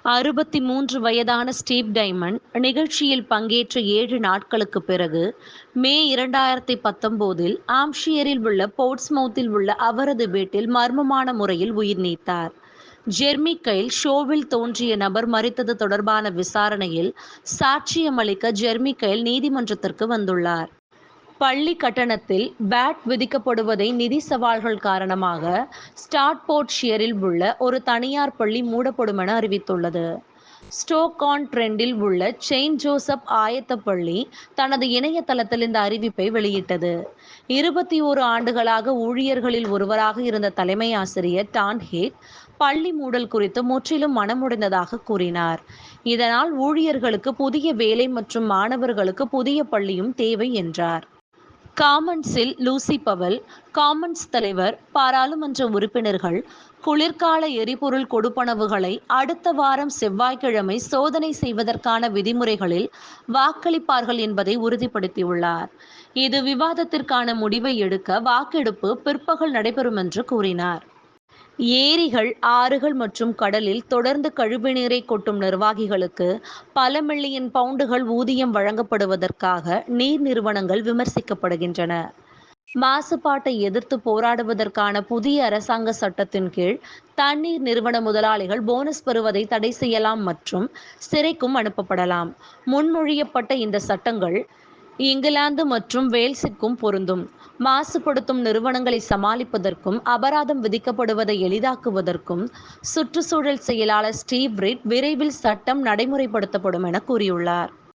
63 வயதான Steve diamond நிகழ்ச்சியில் பங்கேற்ற 7 நாட்களுக்குப் பிறகு மே 2019இல் ஆம்ஷியரில் உள்ள போர்ட்ஸ்மவுத்தில் உள்ள அவரது வீட்டில் மர்மமான முறையில் உயிர் நீத்தார். ஜெர்மி கைல் ஷோவில் தோன்றிய நபர் மரித்தது தொடர்பான விசாரணையில் சாட்சியமளிக்க ஜெர்மி கைல் நீதிமன்றத்திற்கு வந்துள்ளார். பள்ளி கட்டணத்தில் பேட் விதிக்கப்படுவதை நிதி சவால்கள் காரணமாக ஸ்டாட்போர்ட்ஷியரில் உள்ள ஒரு தனியார் பள்ளி மூடப்படும் என அறிவித்துள்ளது. ஸ்டோக்-ஆன்-ட்ரெண்டில் உள்ள செயின்ட் ஜோசப் ஆயத்த பள்ளி தனது இணையதளத்தில் இந்த அறிவிப்பை வெளியிட்டது. 21 ஆண்டுகளாக ஊழியர்களில் ஒருவராக இருந்த தலைமை ஆசிரியர் டான் ஹேக் பள்ளி மூடல் குறித்து முற்றிலும் மனமுடைந்ததாக கூறினார். இதனால் ஊழியர்களுக்கு புதிய வேலை மற்றும் மாணவர்களுக்கு புதிய பள்ளியும் தேவை என்றார். காமன்ஸில் லூசி பவல், காமன்ஸ் தலைவர், பாராளுமன்ற உறுப்பினர்கள் குளிர்கால எரிபொருள் கொடுப்பனவுகளை அடுத்த வாரம் செவ்வாய்க்கிழமை சோதனை செய்வதற்கான விதிமுறைகளில் வாக்களிப்பார்கள் என்பதை உறுதிப்படுத்தியுள்ளார். இது விவாதத்திற்கான முடிவை எடுக்க வாக்கெடுப்பு பிற்பகல் நடைபெறும் என்று கூறினார். ஏரிகள், ஆறுகள் மற்றும் கடலில் தொடர்ந்து கழிவுநீரை கொட்டும் நிர்வாகிகளுக்கு பல மில்லியன் பவுண்டுகள் ஊதியம் வழங்கப்படுவதற்காக நீர் நிறுவனங்கள் விமர்சிக்கப்படுகின்றன. மாசுபாட்டை எதிர்த்து போராடுவதற்கான புதிய அரசாங்க சட்டத்தின் கீழ் தண்ணீர் நிறுவன முதலாளிகள் போனஸ் பெறுவதை தடை செய்யலாம் மற்றும் சிறைக்கும் அனுப்பப்படலாம். முன்மொழியப்பட்ட இந்த சட்டங்கள் இங்கிலாந்து மற்றும் வேல்ஸிற்கும் பொருந்தும். மாசுபடுத்தும் நிறுவனங்களை சமாளிப்பதற்கும் அபராதம் விதிக்கப்படுவதை எளிதாக்குவதற்கும் சுற்றுச்சூழல் செயலாளர் ஸ்டீவ் ரீட் விரைவில் சட்டம் நடைமுறைப்படுத்தப்படும் என கூறியுள்ளார்.